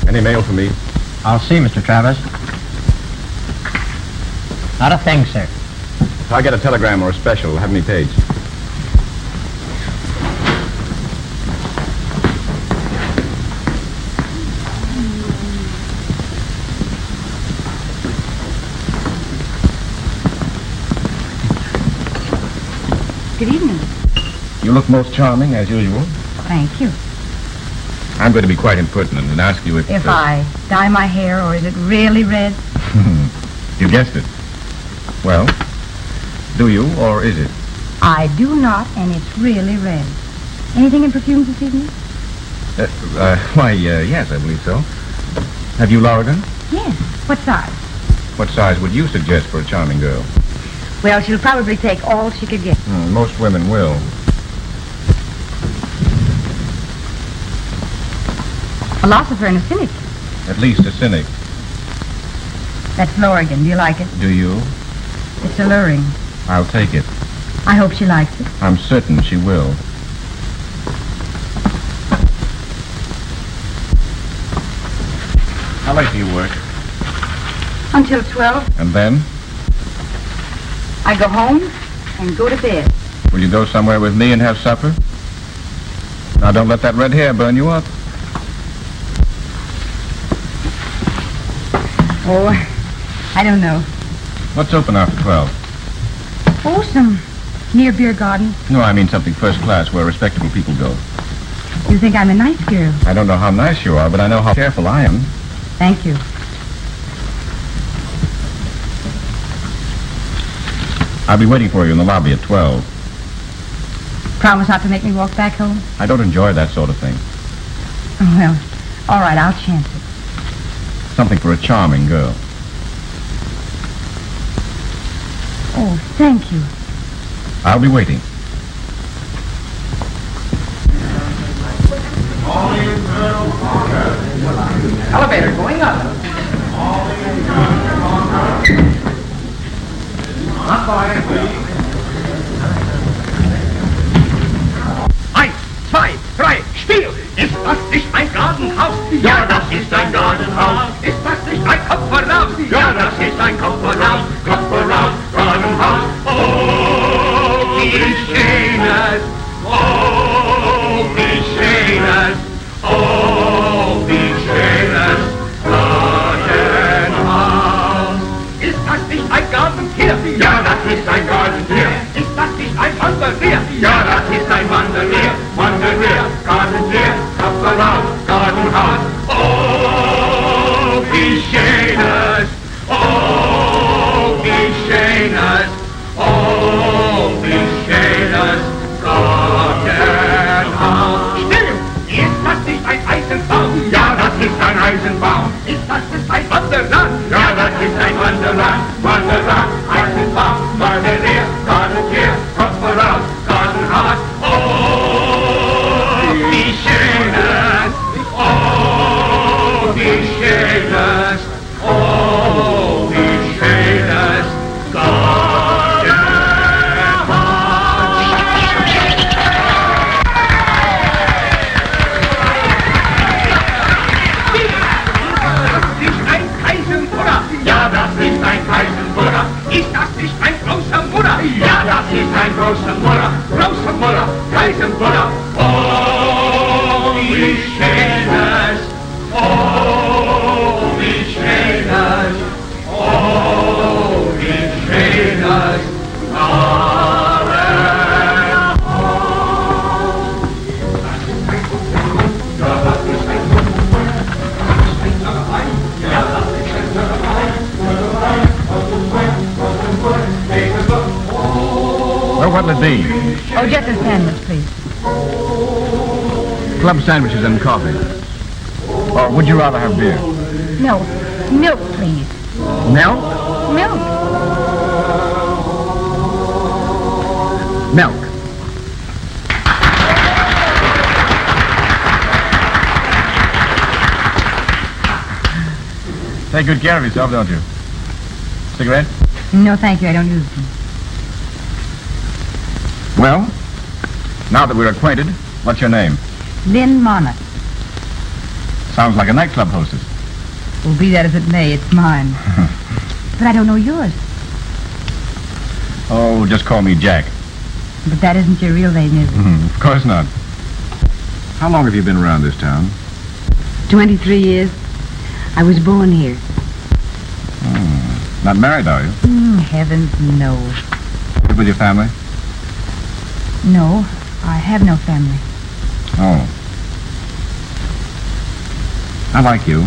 Any mail for me? I'll see, Mr. Travers. Not a thing, sir. If I get a telegram or a special, have me paged. Good evening. You look most charming, as usual. Thank you. I'm going to be quite impertinent and ask you if... If I dye my hair, or is it really red? You guessed it. Well, do you, or is it? I do not, and it's really red. Anything in perfumes this evening? Yes, I believe so. Have you Lorigan? Yes. What size? What size would you suggest for a charming girl? Well, she'll probably take all she could get. Most women will. Philosopher and a cynic. At least a cynic. That's Lorigan. Do you like it? Do you? It's alluring. I'll take it. I hope she likes it. I'm certain she will. How late do you work? Until 12. And then? I go home and go to bed. Will you go somewhere with me and have supper? Now, don't let that red hair burn you up. Oh, I don't know. What's open after 12? Oh, some near beer garden. No, I mean something first class where respectable people go. You think I'm a nice girl? I don't know how nice you are, but I know how careful I am. Thank you. I'll be waiting for you in the lobby at 12. Promise not to make me walk back home? I don't enjoy that sort of thing. Well, all right, I'll chance it. Something for a charming girl. Oh, thank you. I'll be waiting. Elevator going up. Not going, please. 1, 2, 3, Spiel! Ist das nicht ein Gartenhaus? Ja, das ist ein Gartenhaus. Ist das nicht ein Kopf voraus? Ja, das ist ein Kopf voraus. Kopf voraus, Gartenhaus. Oh, wie schön es. Oh, wie schön es. Oh, wie schön es. Gartenhaus. Ist das nicht ein Gartentier? Ja, das ist ein Gartentier. Ist das nicht ein Wandertier? Ja, das ist ein Wandertier. Wandertier, Gartentier, Kopf voraus, Gartenhaus. Oh, wie schön es. Oh, wie schön es. Oh, wie schön es. Gartenhaus. Still! Ist das nicht ein Eisenbaum? Ja, das ist ein Eisenbaum. Ist das nicht ein Wanderland? Ja, das ist ein Wanderland. Wanderland, Eisenbaum, Wanderlehr, Gartentier, Kopf voraus, Gartenhaus. Oh, wie schön es. Oh, wie schön es. Oh, wie schön es. Ja, das ist ein Kaisenbutter. Ist das nicht ein großer Mutter? Ja, das ist ein großer Mutter. Großer Mutter, Kaisenbutter. Oh, wie schön es. Oh, wie schön es. Oh, wie schön es. Well, what'll it be? Oh, just a sandwich, please. Club sandwiches and coffee. Or would you rather have beer? No, milk, please. Milk? Milk. Milk. Take good care of yourself, don't you? Cigarette? No, thank you. I don't use them. Well, now that we're acquainted, what's your name? Lynn Monith. Sounds like a nightclub hostess. Well, be that as it may, it's mine. But I don't know yours. Oh, just call me Jack. But that isn't your real name, is it? Of course not. How long have you been around this town? 23 years. I was born here. Not married, are you? Heavens, no. Live with your family? No, I have no family. Oh. I like you.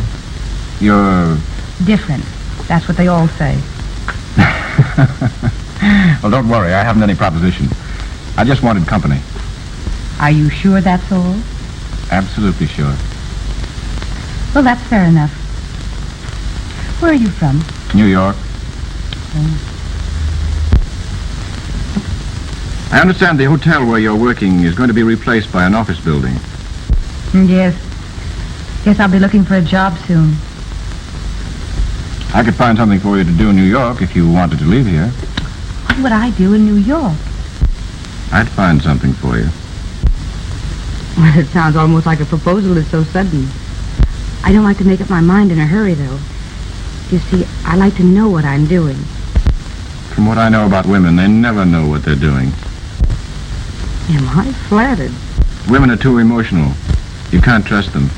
You're... Different. That's what they all say. Well, don't worry. I haven't any proposition. I just wanted company. Are you sure that's all? Absolutely sure. Well, that's fair enough. Where are you from? New York. I understand the hotel where you're working is going to be replaced by an office building. Yes. Guess I'll be looking for a job soon. I could find something for you to do in New York if you wanted to leave here. What would I do in New York? I'd find something for you. Well, it sounds almost like a proposal that's so sudden. I don't like to make up my mind in a hurry, though. You see, I like to know what I'm doing. From what I know about women, they never know what they're doing. Am I flattered? Women are too emotional. You can't trust them.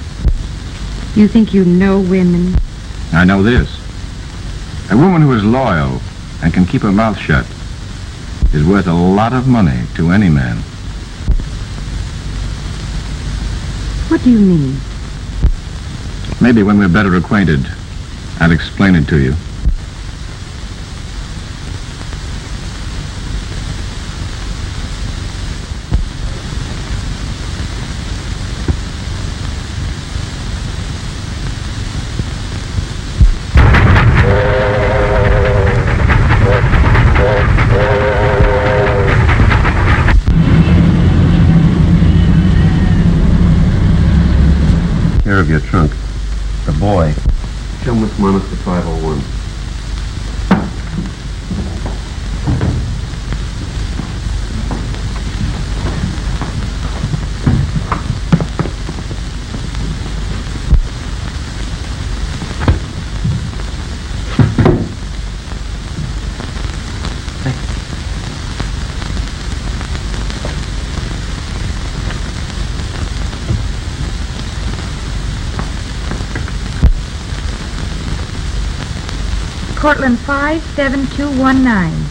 You think you know women? I know this. A woman who is loyal and can keep her mouth shut is worth a lot of money to any man. What do you mean? Maybe when we're better acquainted, I'll explain it to you. Of your trunk. The boy. Show Miss Monith to 501. Cortland 57219.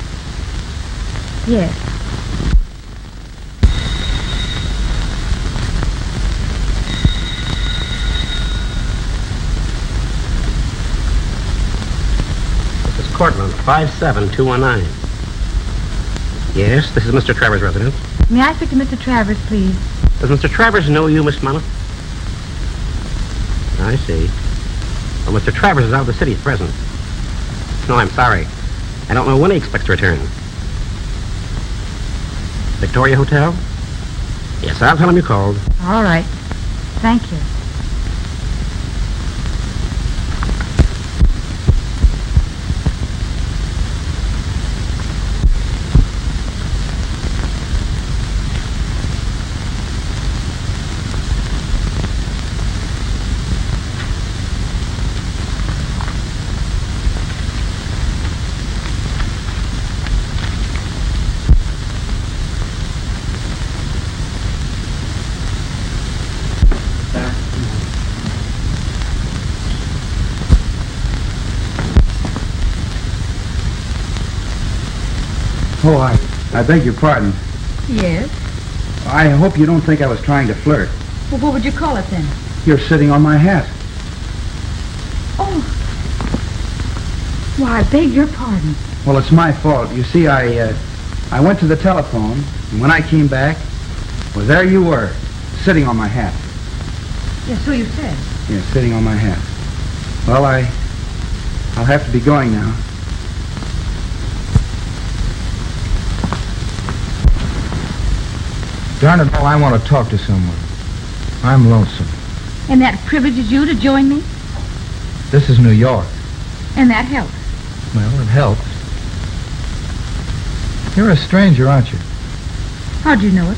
Yes. This is Cortland 57219. Yes, this is Mr. Travers' residence. May I speak to Mr. Travers, please? Does Mr. Travers know you, Miss Monith? I see. Well, Mr. Travers is out of the city at present. No, I'm sorry. I don't know when he expects to return. Victoria Hotel? Yes, I'll tell him you called. All right. Thank you. Oh, I beg your pardon. Yes? I hope you don't think I was trying to flirt. Well, what would you call it then? You're sitting on my hat. Oh. Why, I beg your pardon. Well, it's my fault. You see, I went to the telephone, and when I came back, well, there you were, sitting on my hat. Yes, so you said. Yeah, sitting on my hat. Well, I'll have to be going now. Darn it all, I want to talk to someone. I'm lonesome. And that privileges you to join me? This is New York. And that helps. Well, it helps. You're a stranger, aren't you? How'd you know it?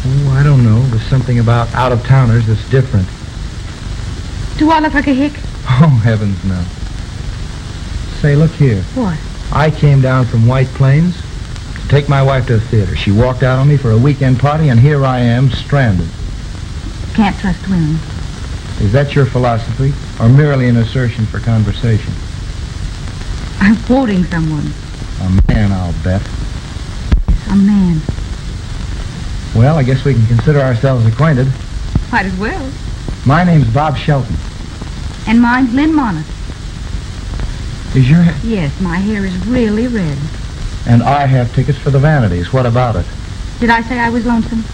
Oh, I don't know. There's something about out-of-towners that's different. Do I look like a hick? Oh, heavens, no. Say, look here. What? I came down from White Plains to take my wife to the theater. She walked out on me for a weekend party, and here I am, stranded. Can't trust women. Is that your philosophy, or merely an assertion for conversation? I'm quoting someone. A man, I'll bet. A man. Well, I guess we can consider ourselves acquainted. Might as well. My name's Bob Shelton. And mine's Lynn Monith. Is your... Yes, my hair is really red. And I have tickets for the Vanities. What about it? Did I say I was lonesome?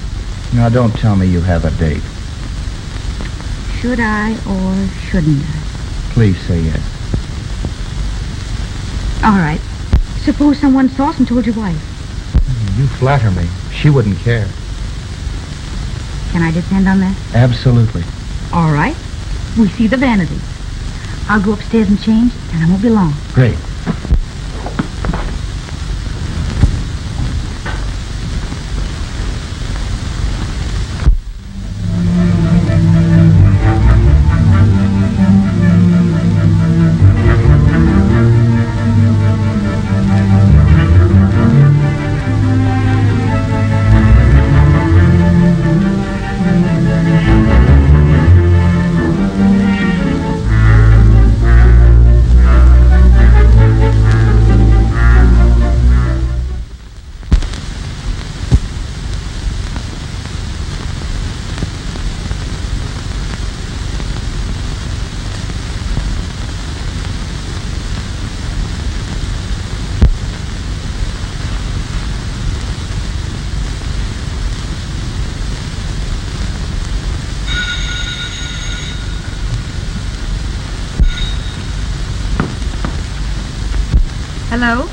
Now, don't tell me you have a date. Should I or shouldn't I? Please say yes. All right. Suppose someone saw us and told your wife. You flatter me. She wouldn't care. Can I depend on that? Absolutely. All right. We see the Vanities. I'll go upstairs and change, and I won't be long. Great. Hello?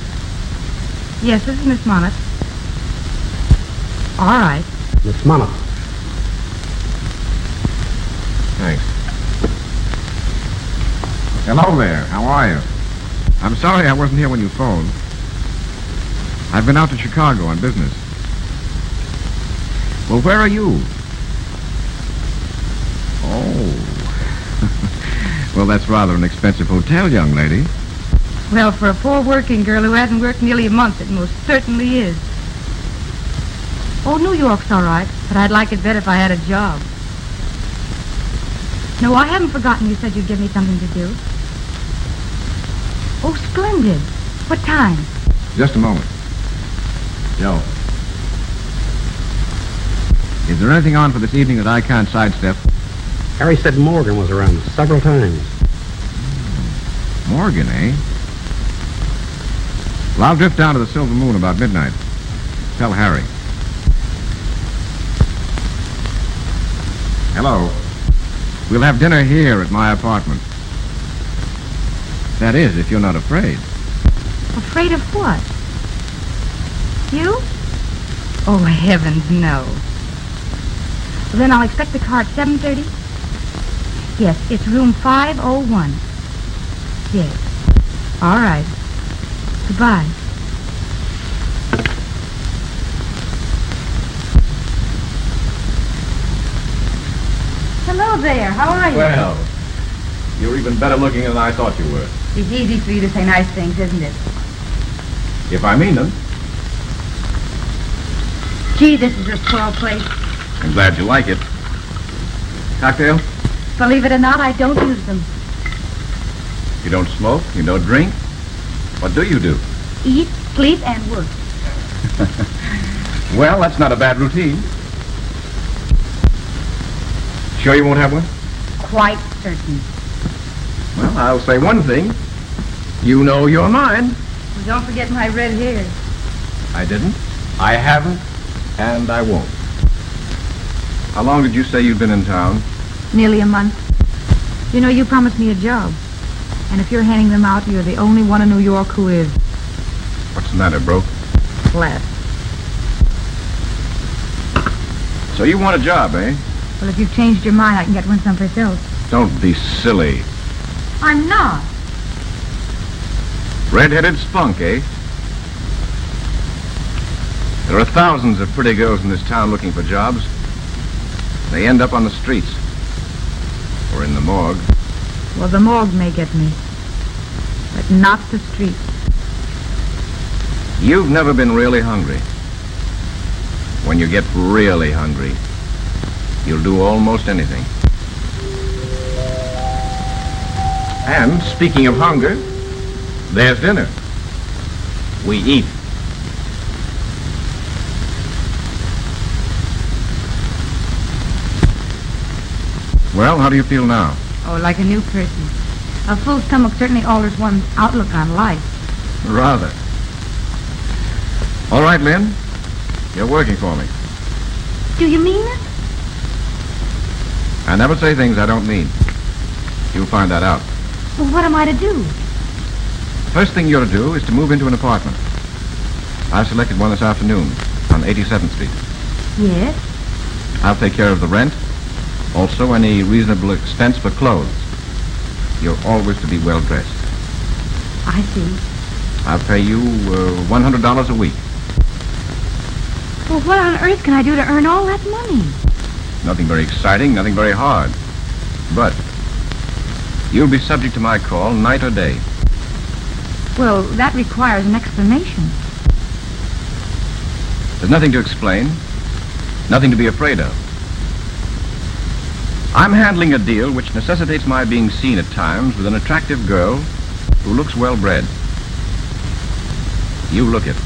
Yes, this is Miss Monith. All right. Miss Monith. Thanks. Hello there. How are you? I'm sorry I wasn't here when you phoned. I've been out to Chicago on business. Well, where are you? Oh. Well, that's rather an expensive hotel, young lady. Well, for a poor working girl who hasn't worked nearly a month, it most certainly is. Oh, New York's all right, but I'd like it better if I had a job. No, I haven't forgotten you said you'd give me something to do. Oh, splendid. What time? Just a moment. Joe. Is there anything on for this evening that I can't sidestep? Harry said Morgan was around several times. Morgan, eh? Well, I'll drift down to the Silver Moon about midnight. Tell Harry. Hello. We'll have dinner here at my apartment. That is, if you're not afraid. Afraid of what? You? Oh, heavens, no. Well, then I'll expect the car at 7:30? Yes, it's room 501. Yes. All right. Goodbye. Hello there. How are you? Well, you're even better looking than I thought you were. It's easy for you to say nice things, isn't it? If I mean them. Gee, this is a swell place. I'm glad you like it. Cocktail? Believe it or not, I don't use them. You don't smoke? You don't drink? What do you do? Eat, sleep, and work. Well, that's not a bad routine. Sure you won't have one? Quite certain. Well, I'll say one thing. You know you're mine. Well, don't forget my red hair. I didn't. I haven't. And I won't. How long did you say you'd been in town? Nearly a month. You know, you promised me a job. And if you're handing them out, you're the only one in New York who is. What's the matter, bro? Flat. So you want a job, eh? Well, if you've changed your mind, I can get one someplace else. Don't be silly. I'm not. Red-headed spunk, eh? There are thousands of pretty girls in this town looking for jobs. They end up on the streets. Or in the morgue. Well, the morgue may get me, but not the street. You've never been really hungry. When you get really hungry, you'll do almost anything. And speaking of hunger, there's dinner. We eat. Well, how do you feel now? Oh, like a new person. A full stomach certainly alters one's outlook on life. Rather. All right, Lynn. You're working for me. Do you mean it? I never say things I don't mean. You'll find that out. Well, what am I to do? First thing you're to do is to move into an apartment. I've selected one this afternoon on 87th Street. Yes? I'll take care of the rent. Also, any reasonable expense for clothes. You're always to be well dressed. I see. I'll pay you $100 a week. Well, what on earth can I do to earn all that money? Nothing very exciting, nothing very hard. But you'll be subject to my call night or day. Well, that requires an explanation. There's nothing to explain, nothing to be afraid of. I'm handling a deal which necessitates my being seen at times with an attractive girl who looks well-bred. You look it.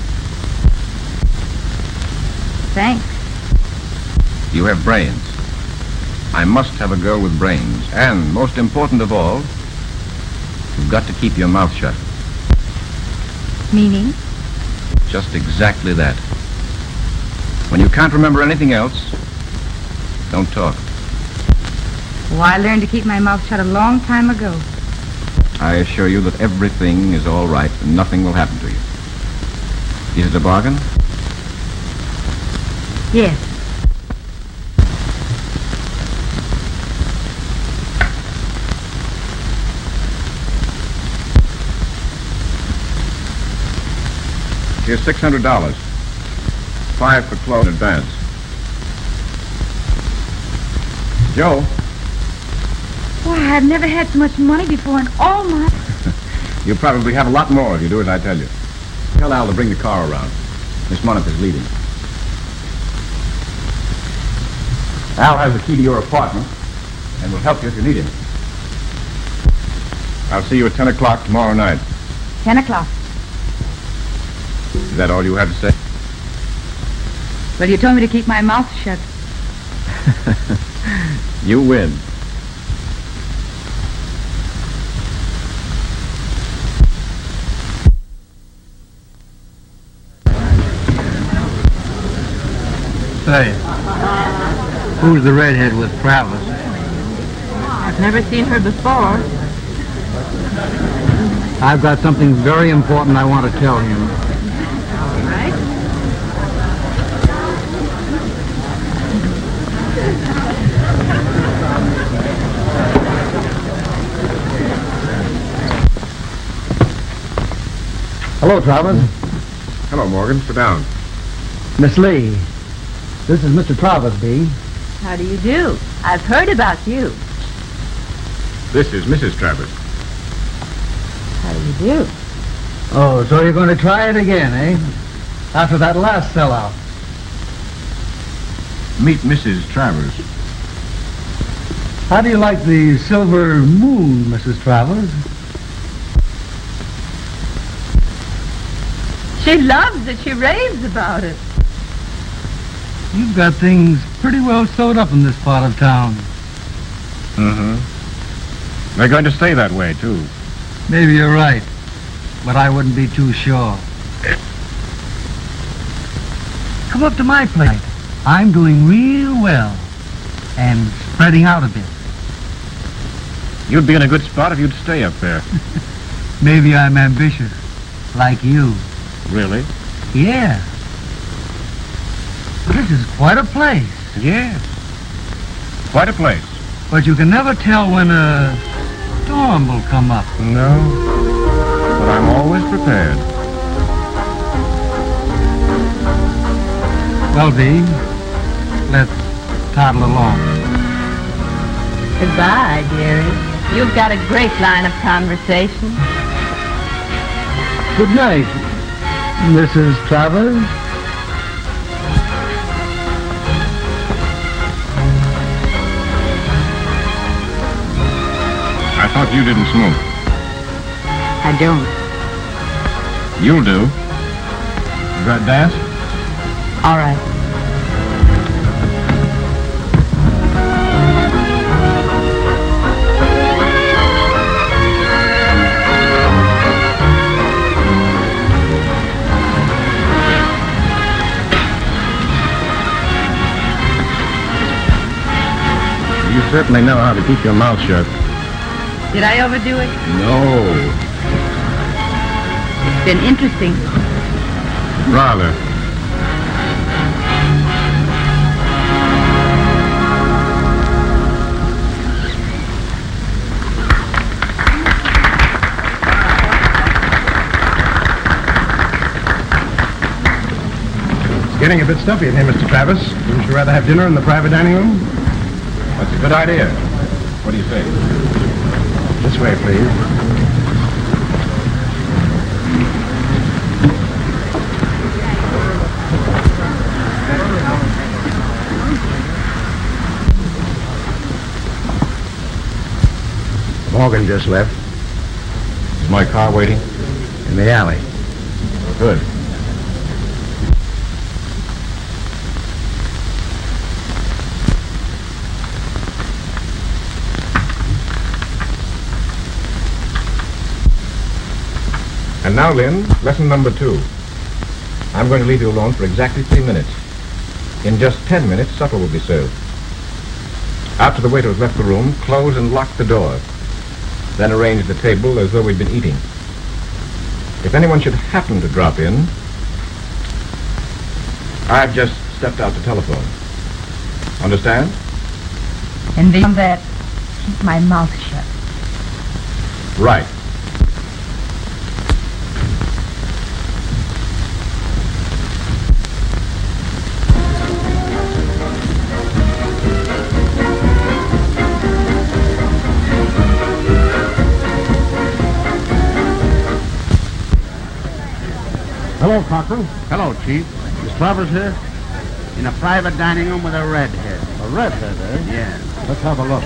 Thanks. You have brains. I must have a girl with brains. And, most important of all, you've got to keep your mouth shut. Meaning? Just exactly that. When you can't remember anything else, don't talk. Well, I learned to keep my mouth shut a long time ago. I assure you that everything is all right and nothing will happen to you. Is it a bargain? Yes. Here's $600. 5 for clothes in advance. Joe. Why, I've never had so much money before in all my... You'll probably have a lot more if you do as I tell you. Tell Al to bring the car around. Miss Monith is leaving. Al has the key to your apartment and will help you if you need him. I'll see you at 10 o'clock tomorrow night. 10 o'clock. Is that all you have to say? Well, you told me to keep my mouth shut. You win. Say, who's the redhead with Travers? I've never seen her before. I've got something very important I want to tell him. All right. Hello, Travers. Hello, Morgan. Sit down. Miss Lee, this is Mr. Travers, B. How do you do? I've heard about you. This is Mrs. Travers. How do you do? Oh, so you're going to try it again, eh? After that last sellout. Meet Mrs. Travers. How do you like the silver moon, Mrs. Travers? She loves it. She raves about it. You've got things pretty well sewed up in this part of town. Mm-hmm. They're going to stay that way, too. Maybe you're right, but I wouldn't be too sure. Come up to my place. I'm doing real well and spreading out a bit. You'd be in a good spot if you'd stay up there. Maybe I'm ambitious, like you. Really? Yeah. This is quite a place. Yes. Quite a place. But you can never tell when a storm will come up. No. But I'm always prepared. Well, B, let's toddle along. Goodbye, dearie. You've got a great line of conversation. Good night, Mrs. Travers. I thought you didn't smoke. I don't. You'll do. You got dance? All right. You certainly know how to keep your mouth shut. Did I overdo it? No. It's been interesting. Rather. It's getting a bit stuffy in here, Mr. Travers. Wouldn't you rather have dinner in the private dining room? That's a good idea. What do you say? This way, please. Morgan just left. Is my car waiting? In the alley. Good. And now, Lynn, lesson number 2. I'm going to leave you alone for exactly 3 minutes. In just 10 minutes, supper will be served. After the waiter has left the room, close and lock the door. Then arrange the table as though we'd been eating. If anyone should happen to drop in, I've just stepped out to telephone. Understand? And beyond that, keep my mouth shut. Right. Hello, Corcoran. Hello, Chief. Is Travers here? In a private dining room with a redhead. A redhead, eh? Yeah. Let's have a look.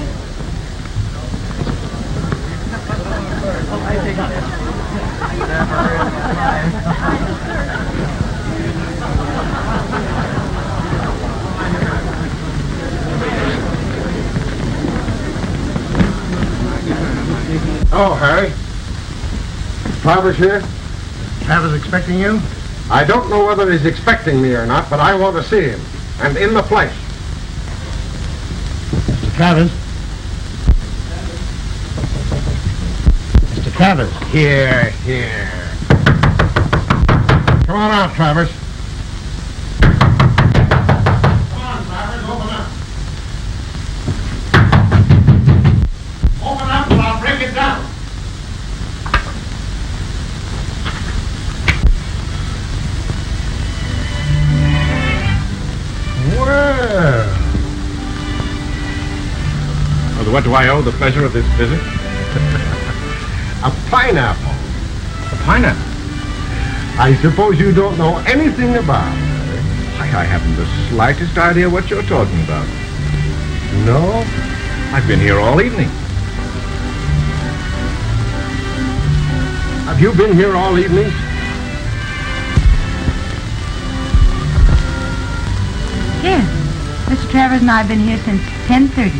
Oh, Harry. Travers here? Travers expecting you? I don't know whether he's expecting me or not, but I want to see him. And in the flesh. Mr. Travers? Mr. Travers? Here. Come on out, Travers. Come on, Travers, open up. Open up or I'll break it down. Well. Well, what do I owe the pleasure of this visit? A pineapple. A pineapple. I suppose you don't know anything about it. I haven't the slightest idea what you're talking about. No? I've been here all evening. Have you been here all evening? Yes. Mr. Travers and I have been here since 10:30.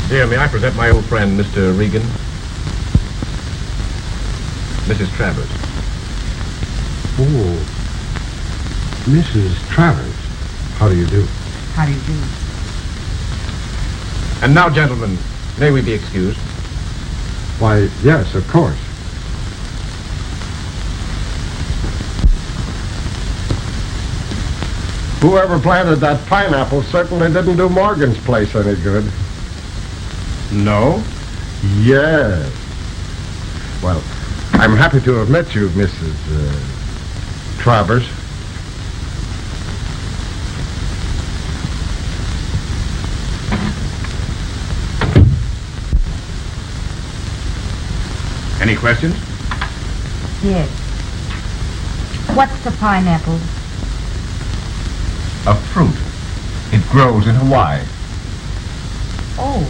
Dear, may I present my old friend, Mr. Regan? Mrs. Travers. Oh, Mrs. Travers. How do you do? How do you do? And now, gentlemen, may we be excused? Why, yes, of course. Whoever planted that pineapple certainly didn't do Morgan's place any good. No. Yes. Well, I'm happy to have met you, Mrs. Travers. Any questions? Yes. What's a pineapple? A fruit. It grows in Hawaii. Oh.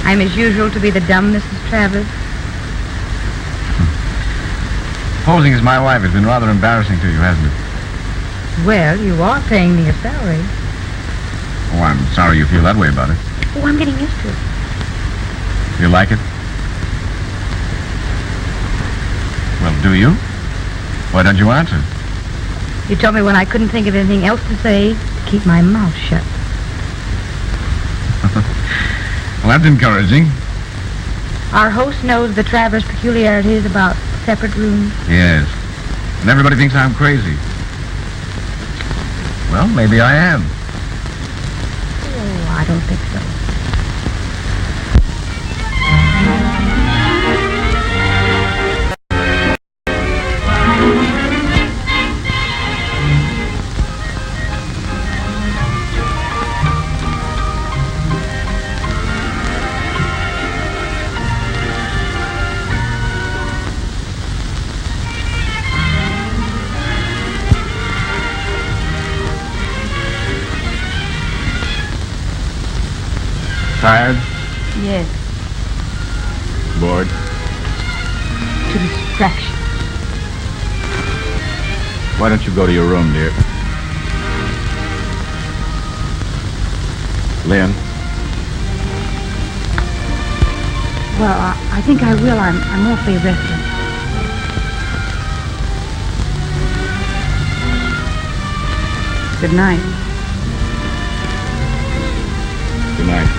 I'm as usual to be the dumb Mrs. Travers. Posing as my wife has been rather embarrassing to you, hasn't it? Well, you are paying me a salary. Oh, I'm sorry you feel that way about it. Oh, I'm getting used to it. You like it? Well, do you? Why don't you answer? You told me when I couldn't think of anything else to say to keep my mouth shut. Well, that's encouraging. Our host knows the Travers peculiarities about separate rooms. Yes. And everybody thinks I'm crazy. Well, maybe I am. Oh, I don't think so. Tired? Yes, Bored? to distraction. Why don't you go to your room, dear? Lynn? Well, I think I will. I'm awfully restless. Good night. Good night.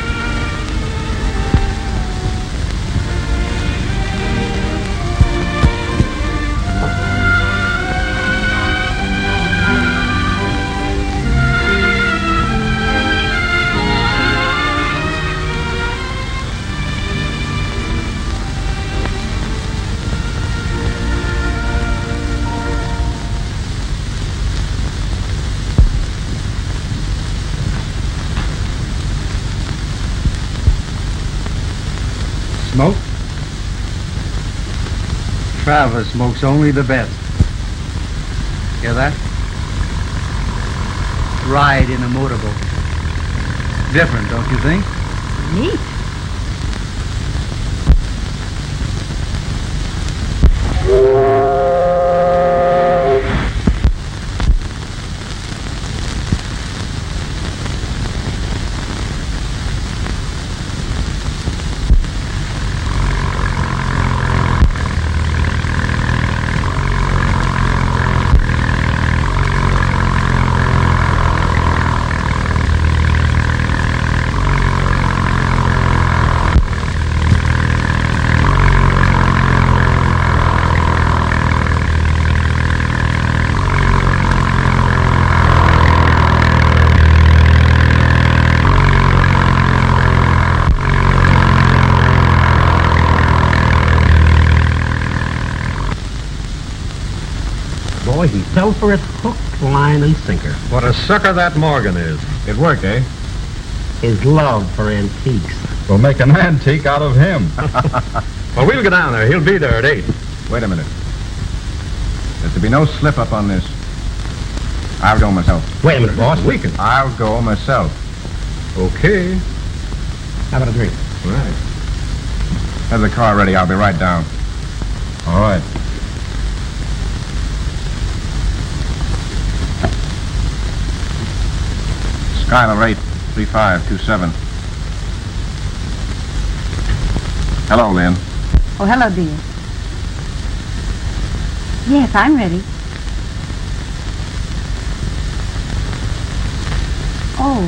Smoke? Travers smokes only the best. Hear that? Ride in a motorboat. Different, don't you think? Neat. Boy, he fell for it hook, line, and sinker. What a sucker that Morgan is. It worked, eh? His love for antiques. We'll make an antique out of him. Well, we'll go down there. He'll be there at 8. Wait a minute. There's to be no slip-up on this. I'll go myself. Wait a minute, boss. We can. I'll go myself. Okay. How about a drink? Right. Have the car ready. I'll be right down. All right. Skylar rate 3527. Hello, Lynn. Oh, hello, dear. Yes, I'm ready. Oh.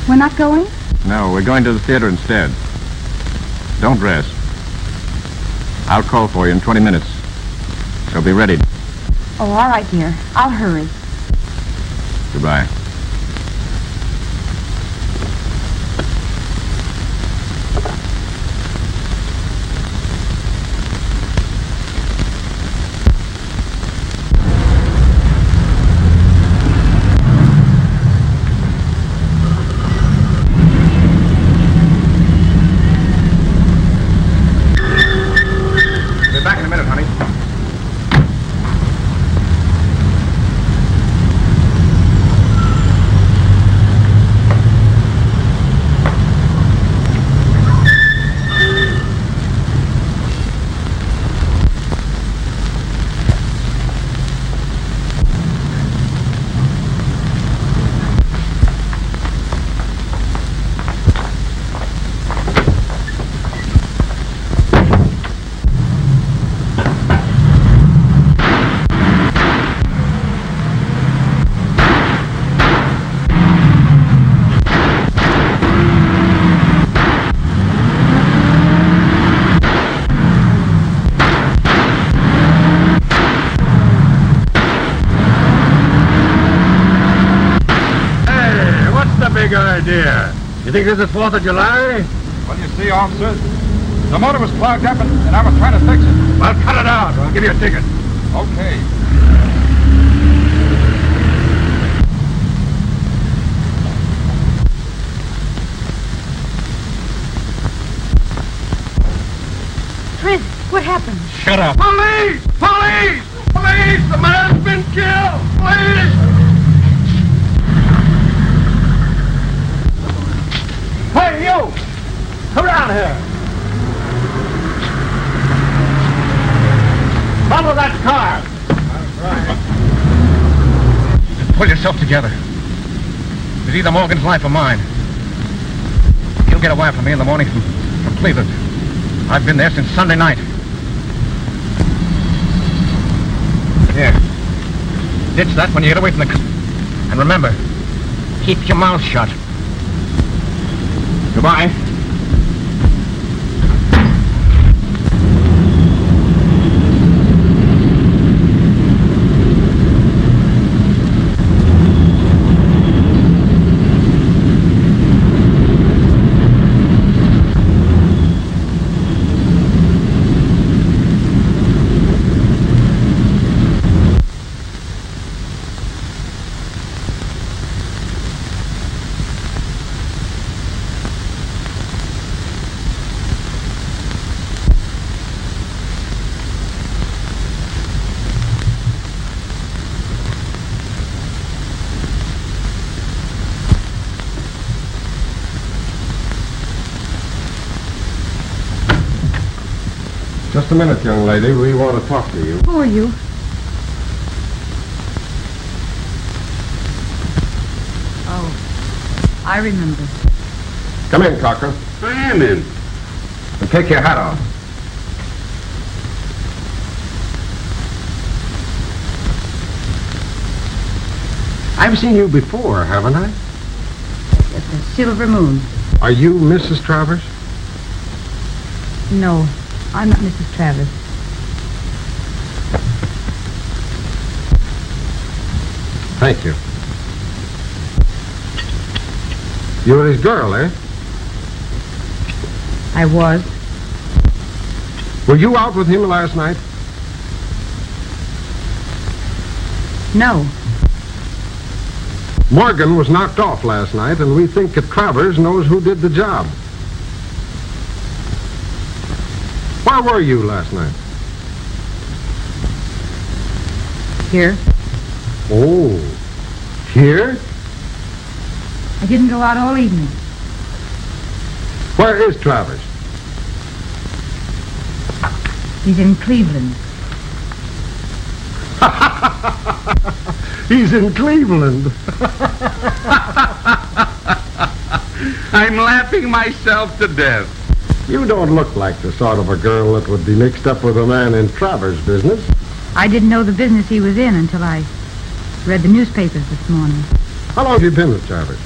We're not going? No, we're going to the theater instead. Don't dress. I'll call for you in 20 minutes. So be ready. Oh, all right, dear. I'll hurry. Goodbye. Idea. You think this is 4th of July? Well, you see, officer, the motor was clogged up and I was trying to fix it. Well, cut it out. I'll give you a ticket. Okay. Chris, what happened? Shut up. Police! Police! Police! The man's been killed! Police! Hey, you! Come around here! Follow that car! Pull yourself together. It's either Morgan's life or mine. He'll get a wire from me in the morning from Cleveland. I've been there since Sunday night. Here. Ditch that when you get away from the car. And remember, keep your mouth shut. Goodbye. Just a minute, young lady. We want to talk to you. Who are you? Oh, I remember. Come in, Corcoran. I am in. And take your hat off. I've seen you before, haven't I? At the Silver Moon. Are you Mrs. Travers? No, I'm not Mrs. Travers. Thank you. You were his girl, eh? I was. Were you out with him last night? No. Morgan was knocked off last night, and we think that Travers knows who did the job. Where were you last night? Here. Oh, here? I didn't go out all evening. Where is Travers? He's in Cleveland. He's in Cleveland. I'm laughing myself to death. You don't look like the sort of a girl that would be mixed up with a man in Travers' business. I didn't know the business he was in until I read the newspapers this morning. How long have you been with Travers?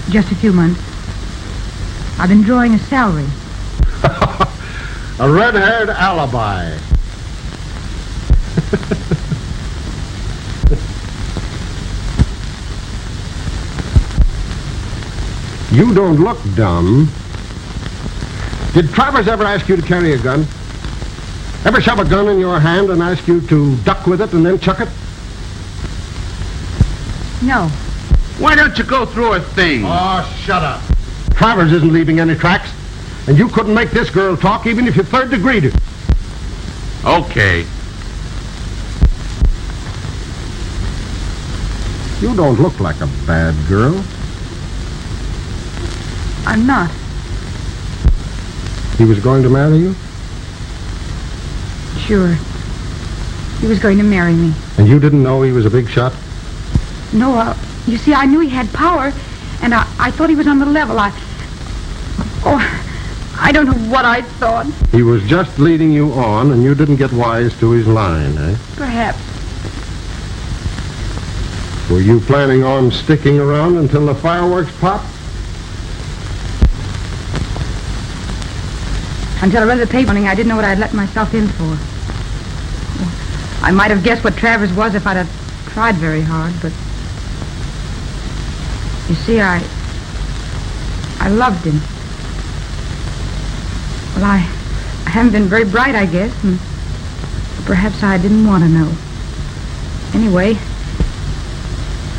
Just a few months. I've been drawing a salary. A red-haired alibi. You don't look dumb. Did Travers ever ask you to carry a gun? Ever shove a gun in your hand and ask you to duck with it and then chuck it? No. Why don't you go through a thing? Oh, shut up. Travers isn't leaving any tracks, and you couldn't make this girl talk even if you third degreed her. Okay. You don't look like a bad girl. I'm not. He was going to marry you? Sure. He was going to marry me. And you didn't know he was a big shot? No, you see, I knew he had power, and I thought he was on the level. I don't know what I thought. He was just leading you on, and you didn't get wise to his line, eh? Perhaps. Were you planning on sticking around until the fireworks popped? Until I read the paper, I didn't know what I'd let myself in for. I might have guessed what Travers was if I'd have tried very hard, but... You see, I loved him. Well, I haven't been very bright, I guess, and perhaps I didn't want to know. Anyway,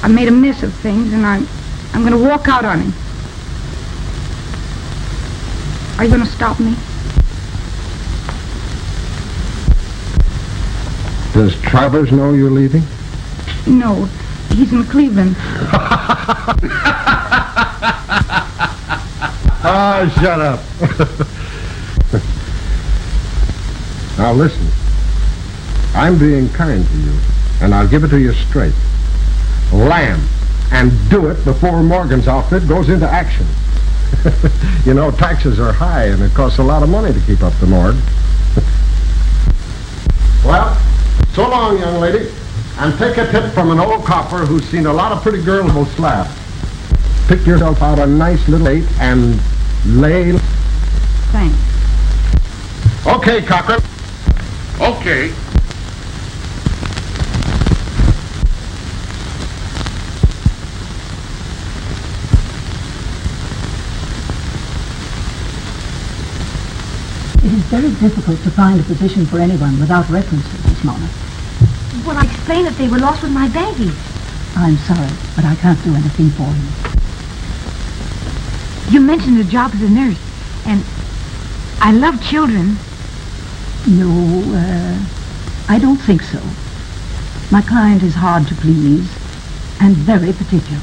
I made a mess of things, and I'm going to walk out on him. Are you going to stop me? Does Travers know you're leaving? No, he's in Cleveland. Ah, shut up. Now listen, I'm being kind to you, and I'll give it to you straight. Lamb, and do it before Morgan's outfit goes into action. You know, taxes are high, and it costs a lot of money to keep up the morgue. Well, so long, young lady, and take a tip from an old copper who's seen a lot of pretty girls will slap. Pick yourself out a nice little date and lay... Thanks. Okay, Cochran. Okay. It is very difficult to find a position for anyone without references, Miss Monith. Well, I explained that they were lost with my baggage. I'm sorry, but I can't do anything for you. You mentioned a job as a nurse, and I love children. No, I don't think so. My client is hard to please and very particular.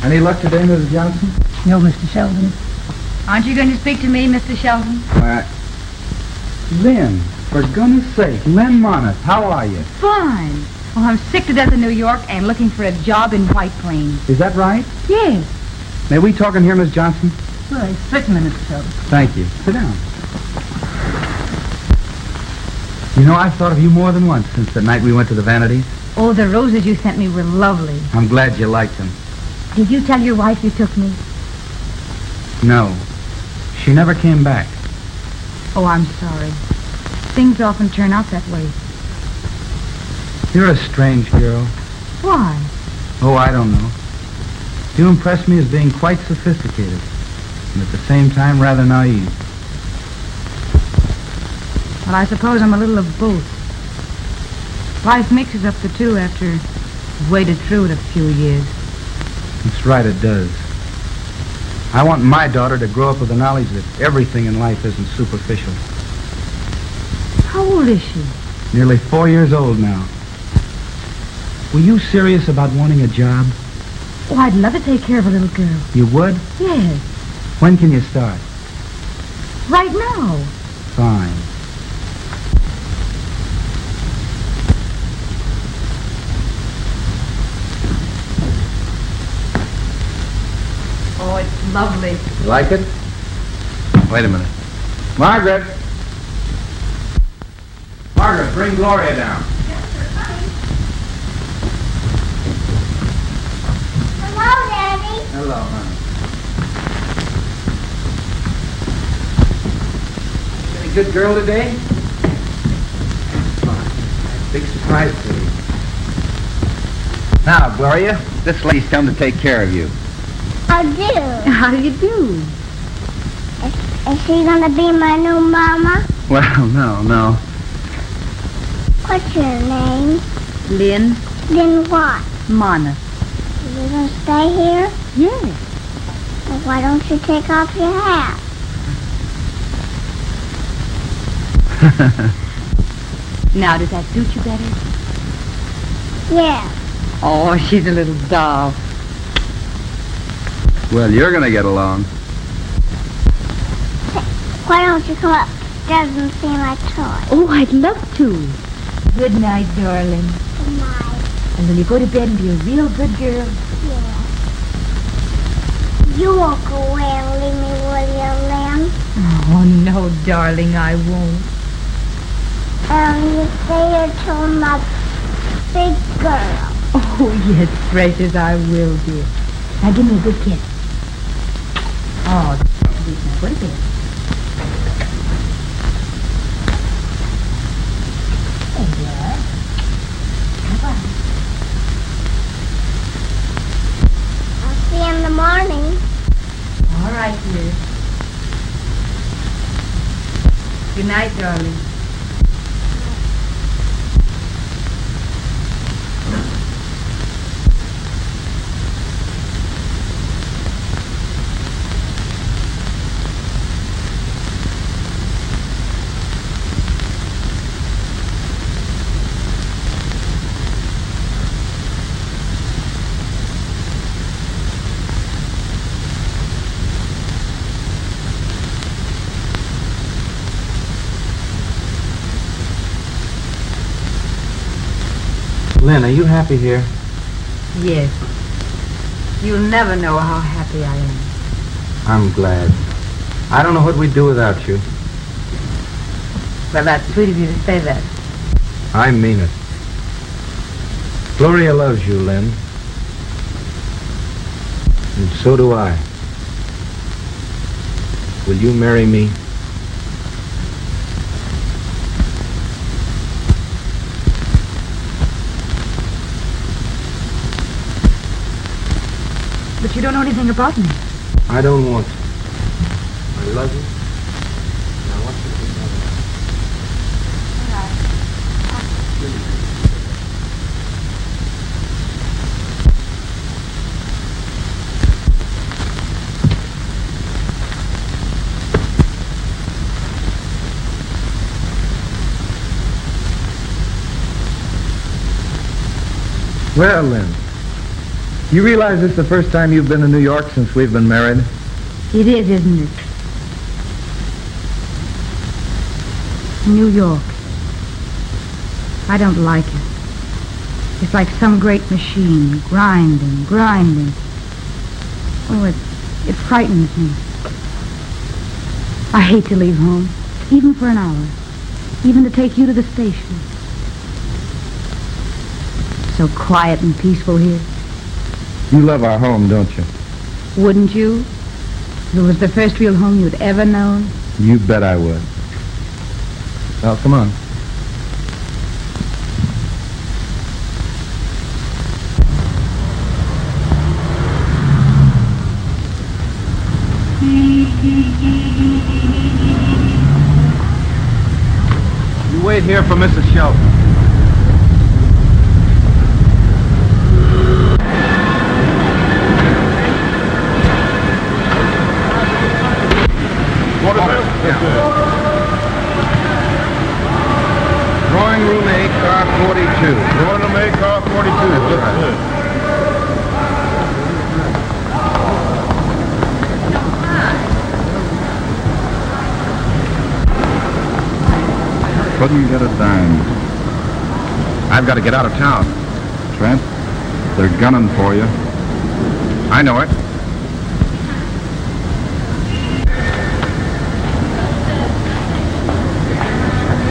Any luck today, Mrs. Johnson? No, Mr. Shelton. Aren't you going to speak to me, Mr. Shelton? Lynn, for goodness sake, Lynn Monith, how are you? Fine. Well, I'm sick to death in New York and looking for a job in White Plains. Is that right? Yes. May we talk in here, Miss Johnson? Well, certainly, Mr. Shelton. Thank you. Sit down. You know, I've thought of you more than once since the night we went to the Vanities. Oh, the roses you sent me were lovely. I'm glad you liked them. Did you tell your wife you took me? No. She never came back. Oh, I'm sorry. Things often turn out that way. You're a strange girl. Why? Oh, I don't know. You impress me as being quite sophisticated, and at the same time rather naive. Well, I suppose I'm a little of both. Life mixes up the two after you've waded through it a few years. That's right, it does. I want my daughter to grow up with the knowledge that everything in life isn't superficial. How old is she? Nearly 4 years old now. Were you serious about wanting a job? Oh, I'd love to take care of a little girl. You would? Yes. When can you start? Right now. Fine. Oh, it's lovely. You like it? Wait a minute. Margaret! Margaret, bring Gloria down. Hello, Daddy. Hello, honey. Any good girl today? Fine. Big surprise for you. Now, Gloria, this lady's come to take care of you. How do? How do you do? Is she gonna be my new mama? Well, no. What's your name? Lynn. Then what? Monith. You gonna stay here? Yes. Well, why don't you take off your hat? Now, does that suit you better? Yeah. Oh, she's a little doll. Well, you're going to get along. Why don't you come upstairs and see my toy? Oh, I'd love to. Good night, darling. Good night. And when you go to bed and be a real good girl. Yeah. You won't go away and leave me, will you, Lynn? Oh, no, darling, I won't. You stay here till I'm a big girl. Oh, yes, precious, I will, dear. Now, give me a good kiss. Oh, sweet, now go to bed. There you are. Bye-bye. I'll see you in the morning. All right, dear. Good night, darling. Lynn, are you happy here? Yes. You'll never know how happy I am. I'm glad. I don't know what we'd do without you. Well, that's sweet of you to say that. I mean it. Gloria loves you, Lynn. And so do I. Will you marry me? But you don't know anything about me. I don't want to. I love you. And I want you to be my wife. Well, Lynn, you realize this is the first time you've been in New York since we've been married? It is, isn't it? New York. I don't like it. It's like some great machine, grinding. Oh, it frightens me. I hate to leave home, even for an hour. Even to take you to the station. So quiet and peaceful here. You love our home, don't you? Wouldn't you? If it was the first real home you'd ever known. You bet I would. Well, come on. You wait here for Mrs. Shelton. Drawing room A, car 42. Drawing room A, car 42. That's right. Couldn't get a dime. I've got to get out of town. Trent, they're gunning for you. I know it.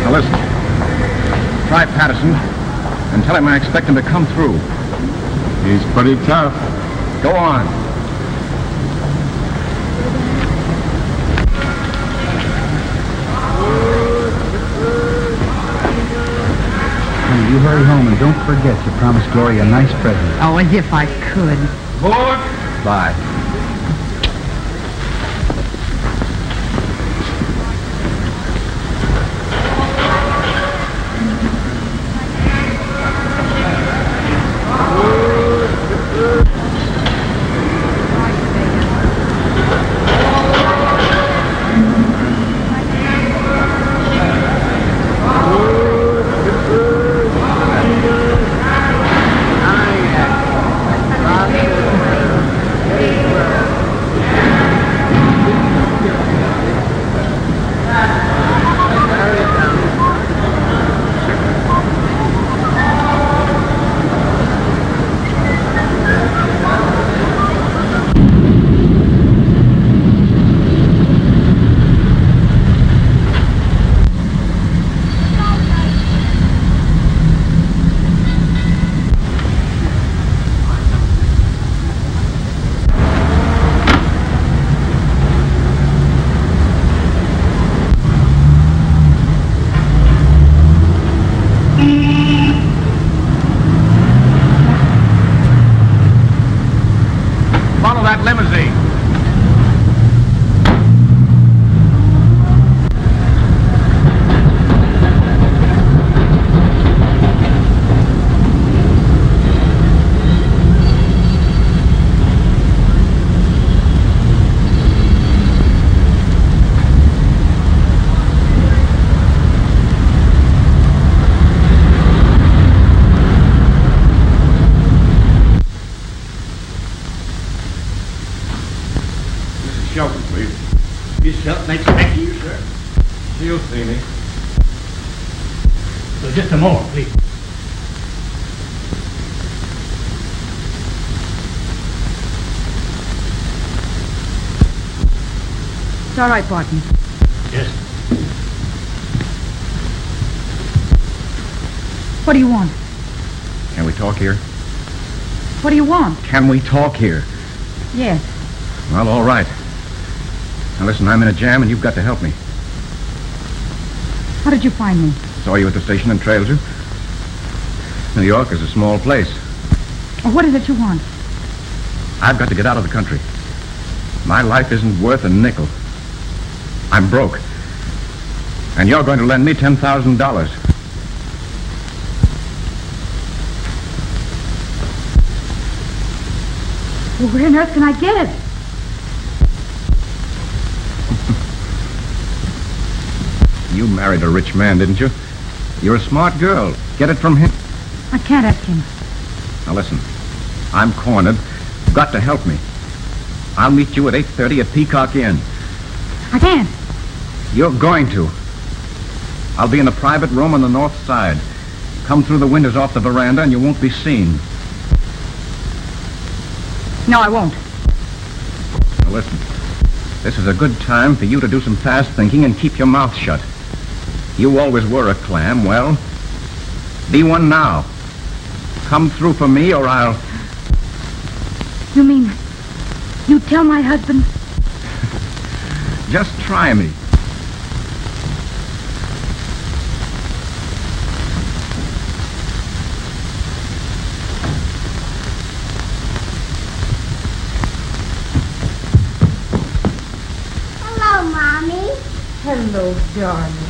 Now listen. Try Patterson and tell him I expect him to come through. He's pretty tough. Go on. You hurry home and don't forget you promised Gloria a nice present. Oh, as if I could. Board. Bye. that limousine. Shelton, please. Miss Shelton, expecting you, sir. She'll see me. So just a moment, please. It's all right, Barton. Yes. What do you want? Can we talk here? What do you want? Can we talk here? Yes. Well, all right. Now listen, I'm in a jam and you've got to help me. How did you find me? Saw you at the station and trailed you. New York is a small place. What is it you want? I've got to get out of the country. My life isn't worth a nickel. I'm broke. And you're going to lend me $10,000. Well, where on earth can I get it? You married a rich man, didn't you? You're a smart girl. Get it from him. I can't ask him. Now listen, I'm cornered. You've got to help me. I'll meet you at 8:30 at Peacock Inn. I can't. You're going to. I'll be in a private room on the north side. Come through the windows off the veranda and you won't be seen. No, I won't. Now listen, this is a good time for you to do some fast thinking and keep your mouth shut. You always were a clam. Well, be one now. Come through for me or I'll... You mean you tell my husband? Just try me. Hello, Mommy. Hello, darling.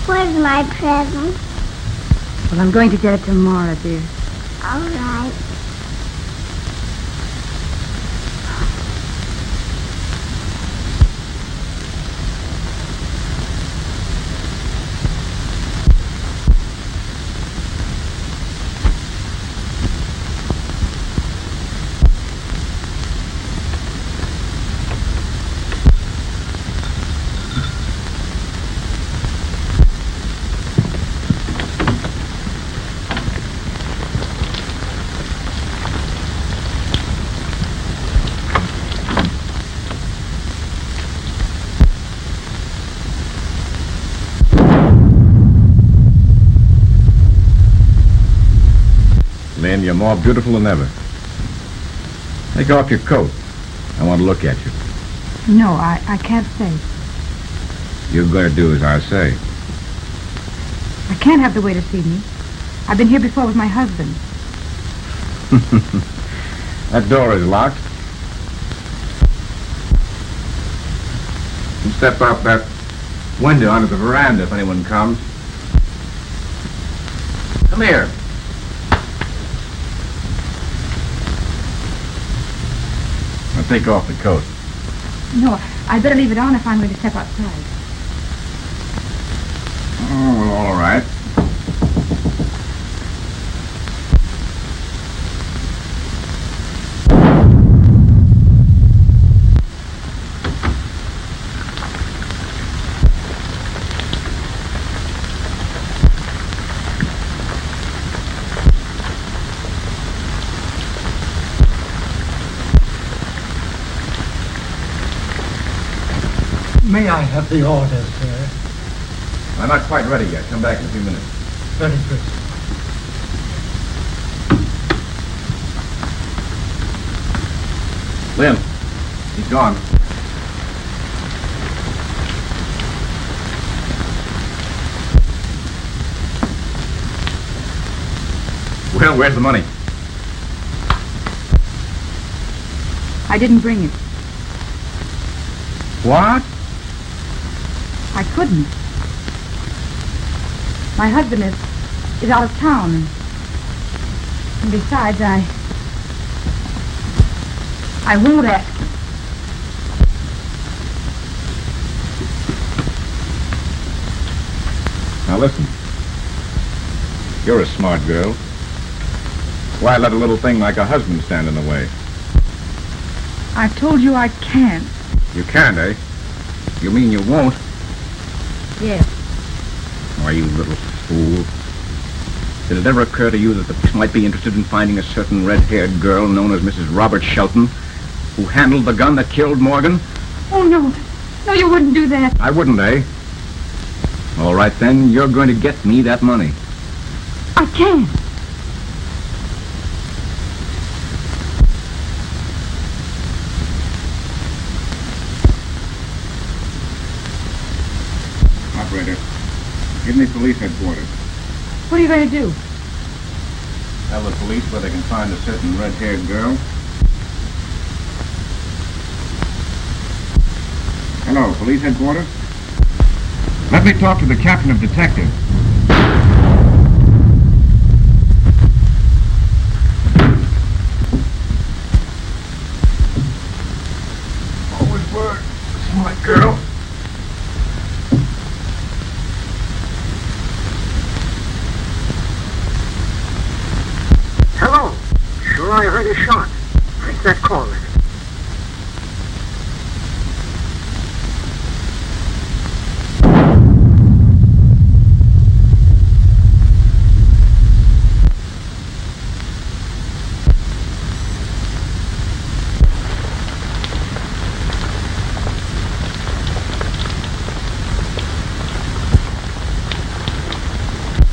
Where's my present? Well, I'm going to get it tomorrow, dear. All right. Lynn, you're more beautiful than ever. Take off your coat. I want to look at you. No, I can't stay. You're going to do as I say. I can't have the waiter see me. I've been here before with my husband. That door is locked. You step out that window onto the veranda if anyone comes. Come here. Now take off the coat. No, I'd better leave it on if I'm going to step outside. Oh, well, all right. May I have the orders, sir? I'm not quite ready yet. Come back in a few minutes. Very good. Lynn, he's gone. Well, where's the money? I didn't bring it. What? I couldn't. My husband is out of town. And besides, I won't ask him. Now listen. You're a smart girl. Why let a little thing like a husband stand in the way? I've told you I can't. You can't, eh? You mean you won't? Yes. Why, you little fool. Did it ever occur to you that the police might be interested in finding a certain red-haired girl known as Mrs. Robert Shelton, who handled the gun that killed Morgan? Oh, no. No, you wouldn't do that. I wouldn't, eh? All right, then, you're going to get me that money. I can't. Operator, give me police headquarters. What are you going to do? Tell the police where they can find a certain red-haired girl. Hello, police headquarters? Let me talk to the captain of detectives. Always were a smart girl. Hello. Sure I heard a shot. Take that call then.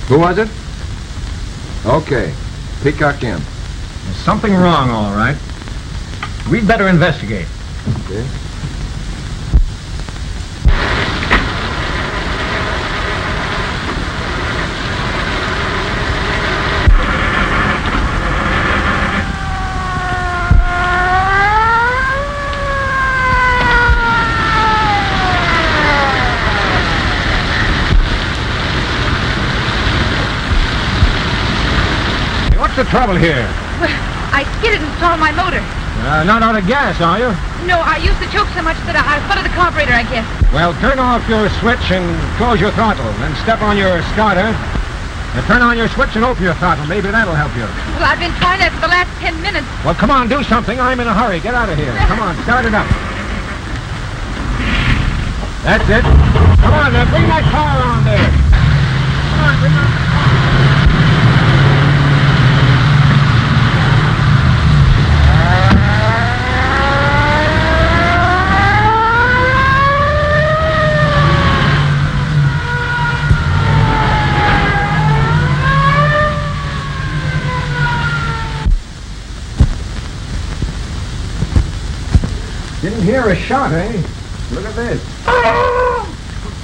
Who was it? Okay. Peacock in. There's something wrong, all right. We'd better investigate. Okay. What's the trouble here? Well, I skidded and stalled my motor. Not out of gas, are you? No, I used the choke so much that I flooded the carburetor, I guess. Well, turn off your switch and close your throttle. Then step on your starter. And turn on your switch and open your throttle. Maybe that'll help you. Well, I've been trying that for the last 10 minutes. Well, come on, do something. I'm in a hurry. Get out of here. Come on, start it up. That's it. Come on, now, bring that car on there. Come on, bring on. Didn't hear a shot, eh? Look at this.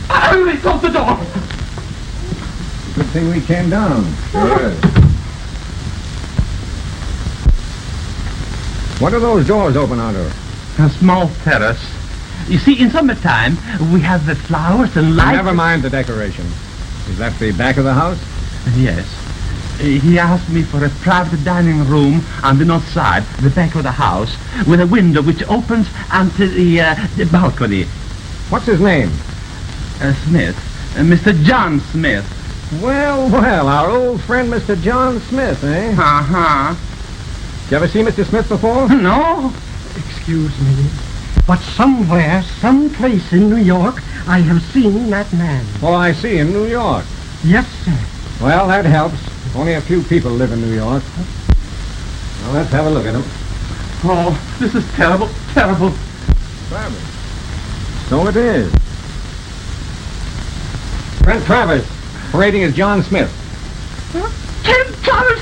Henri, close the door. Good thing we came down. Good. What are those doors open out of? A small terrace. You see, in summertime, we have the flowers and lights. Never mind the decoration. Is that the back of the house? Yes. He asked me for a private dining room on the north side, the back of the house, with a window which opens onto the balcony. What's his name? Smith. Mr. John Smith. Well, our old friend Mr. John Smith, eh? Uh-huh. You ever see Mr. Smith before? No. Excuse me, but somewhere, someplace in New York, I have seen that man. Oh, I see, in New York. Yes, sir. Well, that helps. Only a few people live in New York. Well, let's have a look at him. Oh, this is terrible, terrible. Travers. So it is. Trent Travers, parading as John Smith. Trent Travers?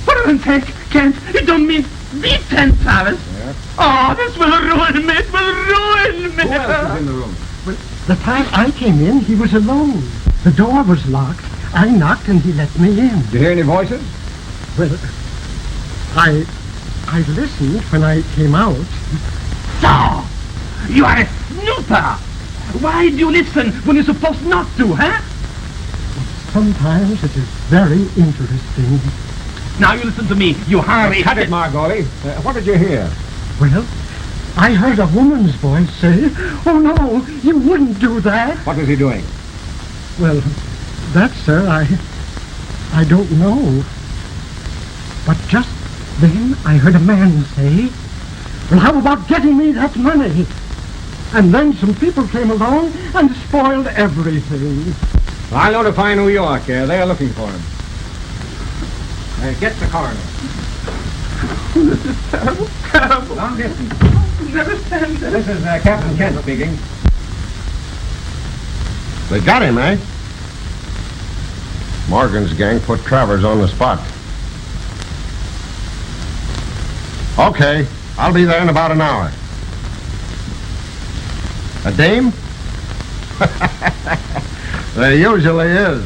For heaven's sake, Kent, you don't mean the Trent Travers? Yeah. Oh, this will ruin me, it will ruin me. Who else is in the room? Well, the time I came in, he was alone. The door was locked. I knocked and he let me in. Did you hear any voices? Well, I listened when I came out. So, you are a snooper. Why do you listen when you're supposed not to, huh? Sometimes it is very interesting. Now you listen to me, you Henri. Cut it, Margoli. What did you hear? Well, I heard a woman's voice say, "Oh, no, you wouldn't do that." What was he doing? Well, that, sir, I don't know. But just then I heard a man say, "Well, how about getting me that money?" And then some people came along and spoiled everything. I'll notify New York. They are looking for him. Get the coroner. This is terrible, terrible. Long distance. I'll never stand this. This is Captain Kent speaking. They got him, eh? Morgan's gang put Travers on the spot. Okay, I'll be there in about an hour. A dame? There usually is.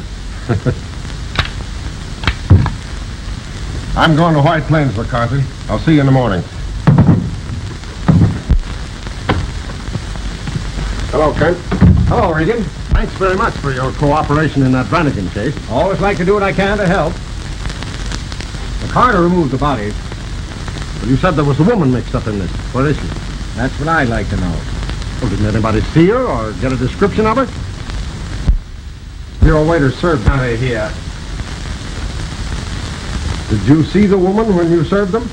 I'm going to White Plains, McCarthy. I'll see you in the morning. Hello, Trent. Hello, Regan. Thanks very much for your cooperation in that Brannigan case. Always like to do what I can to help. The coroner removed the bodies. But you said there was a woman mixed up in this. Where is she? That's what I'd like to know. Oh, didn't anybody see her or get a description of her? Your waiter served down here. Did you see the woman when you served them?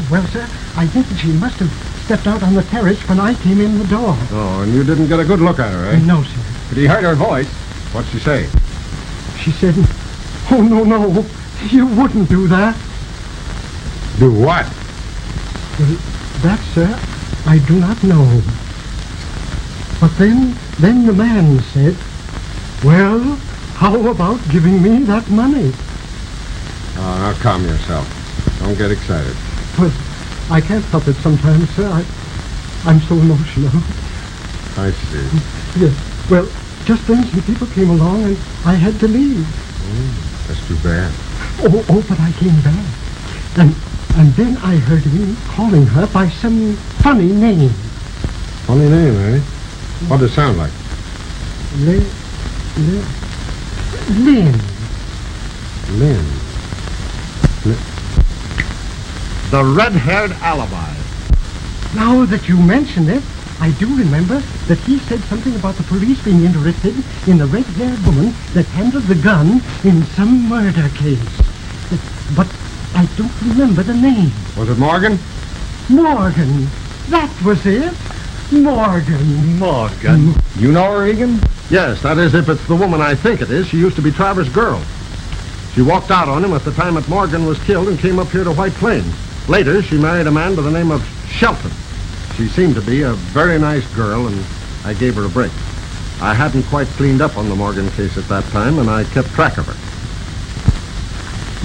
Well, sir, I think that she must have stepped out on the terrace when I came in the door. Oh, and you didn't get a good look at her, eh? No, sir. But he heard her voice. What'd she say? She said, "Oh, no, you wouldn't do that." Do what? Well, that, sir, I do not know. But then the man said, "Well, how about giving me that money?" Oh, now calm yourself. Don't get excited. Well, I can't help it sometimes, sir. I'm so emotional. I see. Yes. Well, just then some people came along and I had to leave. Oh, that's too bad. Oh, but I came back. And then I heard him calling her by some funny name. Funny name, eh? What does it sound like? Lynn. Lynn. The red-haired Alibi. Now that you mention it, I do remember that he said something about the police being interested in the red-haired woman that handled the gun in some murder case. But I don't remember the name. Was it Morgan? Morgan. That was it. Morgan. You know her, Regan? Yes, that is, if it's the woman I think it is. She used to be Travers' girl. She walked out on him at the time that Morgan was killed and came up here to White Plains. Later, she married a man by the name of Shelton. She seemed to be a very nice girl, and I gave her a break. I hadn't quite cleaned up on the Morgan case at that time, and I kept track of her.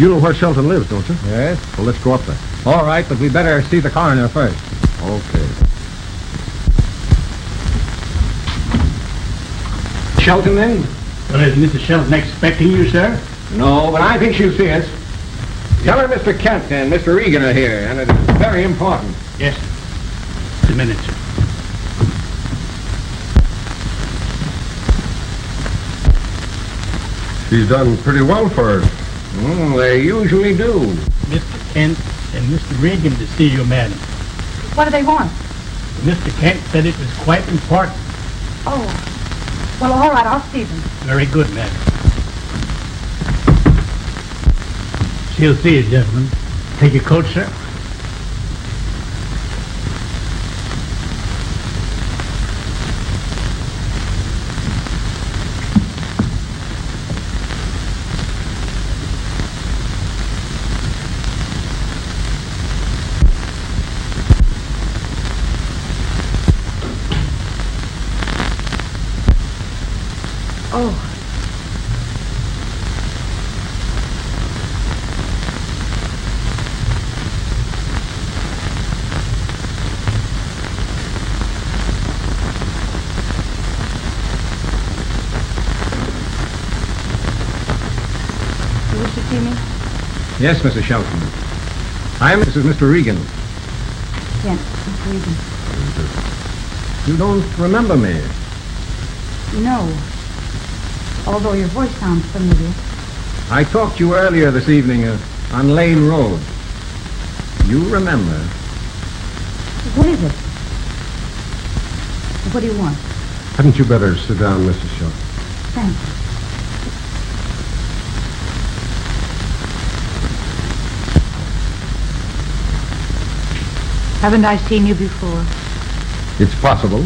You know where Shelton lives, don't you? Yes. Well, let's go up there. All right, but we better see the coroner first. Okay. Shelton, then? Well, is Mrs. Shelton expecting you, sir? No, but I think she'll see us. Tell her Mr. Kent and Mr. Regan are here, and it is very important. Yes, sir. Just a minute, sir. She's done pretty well for her. They usually do. Mr. Kent and Mr. Regan to see you, madam. What do they want? Mr. Kent said it was quite important. Oh. Well, all right, I'll see them. Very good, madam. She'll see you, gentlemen. Take your coat, sir. Oh. You wish to see me? Yes, Mrs. Shelton. This is Mr. Regan. Trent, it's Regan. You don't remember me. No. Although your voice sounds familiar. I talked to you earlier this evening on Lane Road. You remember. What is it? What do you want? Hadn't you better sit down, Mrs. Shelton? Thank you. Haven't I seen you before? It's possible.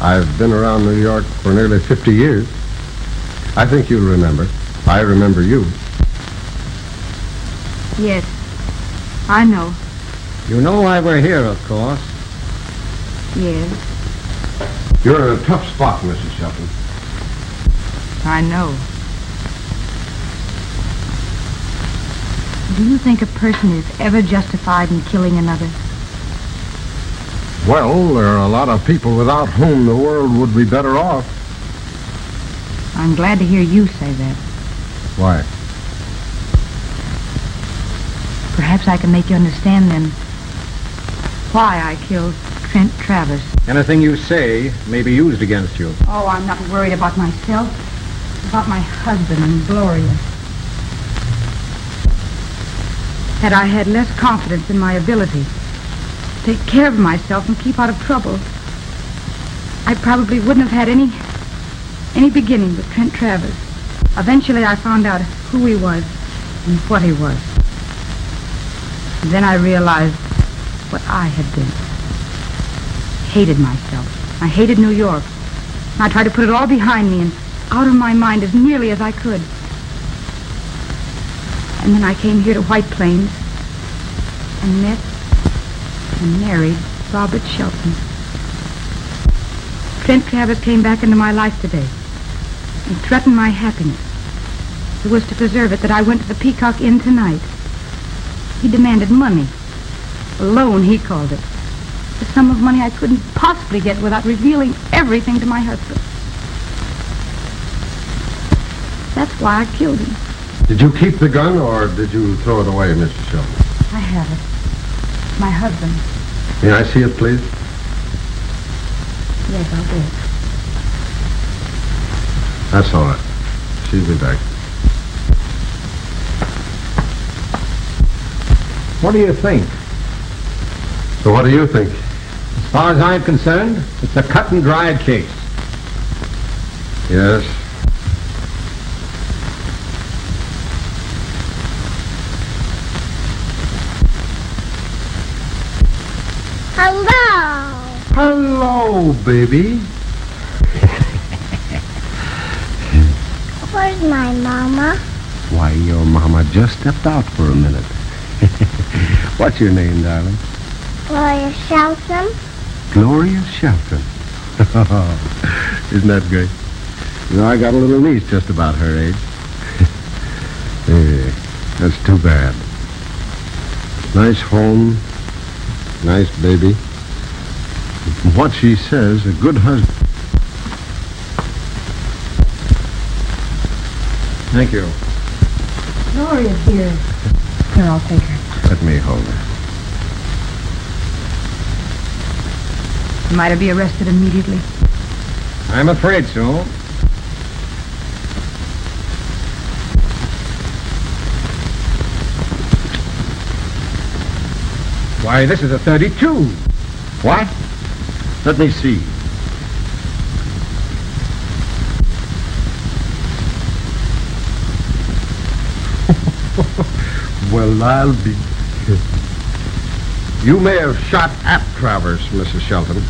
I've been around New York for nearly 50 years. I think you'll remember. I remember you. Yes, I know. You know why we're here, of course. Yes, You're in a tough spot, Mrs. Shelton. I know. Do you think a person is ever justified in killing another? Well, there are a lot of people without whom the world would be better off. I'm glad to hear you say that. Why? Perhaps I can make you understand then why I killed Trent Travers. Anything you say may be used against you. Oh, I'm not worried about myself. About my husband and Gloria. Had I had less confidence in my ability to take care of myself and keep out of trouble, I probably wouldn't have had any beginning with Trent Travers. Eventually I found out who he was and what he was. And then I realized what I had been. Hated myself. I hated New York. And I tried to put it all behind me and out of my mind as nearly as I could. And then I came here to White Plains and met and married Robert Shelton. Trent Travers came back into my life today and threatened my happiness. It was to preserve it that I went to the Peacock Inn tonight. He demanded money. A loan, he called it. The sum of money I couldn't possibly get without revealing everything to my husband. That's why I killed him. Did you keep the gun or did you throw it away, Mr. Shelton? I have it. My husband. May I see it, please? Yes, I'll do it. That's all right. She'll be back. What do you think? So what do you think? As far as I'm concerned, it's a cut and dried case. Yes. Hello. Hello, baby. Where's my mama? Why, your mama just stepped out for a minute. What's your name, darling? Gloria Shelton. Gloria Shelton. Isn't that great? You know, I got a little niece just about her age. Yeah, that's too bad. Nice home, nice baby. From what she says, a good husband. Thank you. Gloria's here. Here, I'll take her. Let me hold her. Might I be arrested immediately? I'm afraid so. Why, this is a 32. What? Let me see. Well, I'll be... You may have shot at Travers, Mrs. Shelton,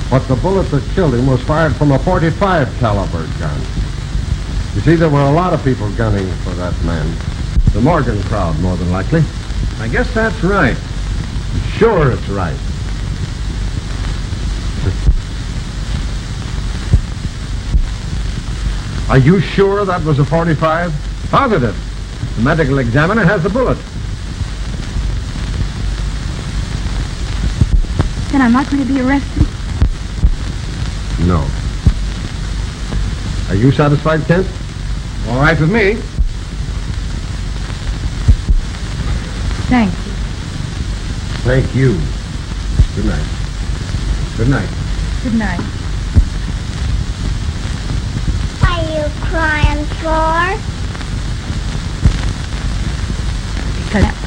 but the bullet that killed him was fired from a .45 caliber gun. You see, there were a lot of people gunning for that man. The Morgan crowd, more than likely. I guess that's right. Sure it's right. Are you sure that was a .45? Positive. The medical examiner has the bullet. Then I'm not going to be arrested. No. Are you satisfied, Kent? All right with me. Thank you. Thank you. Good night. Good night. Good night. What are you crying for? Because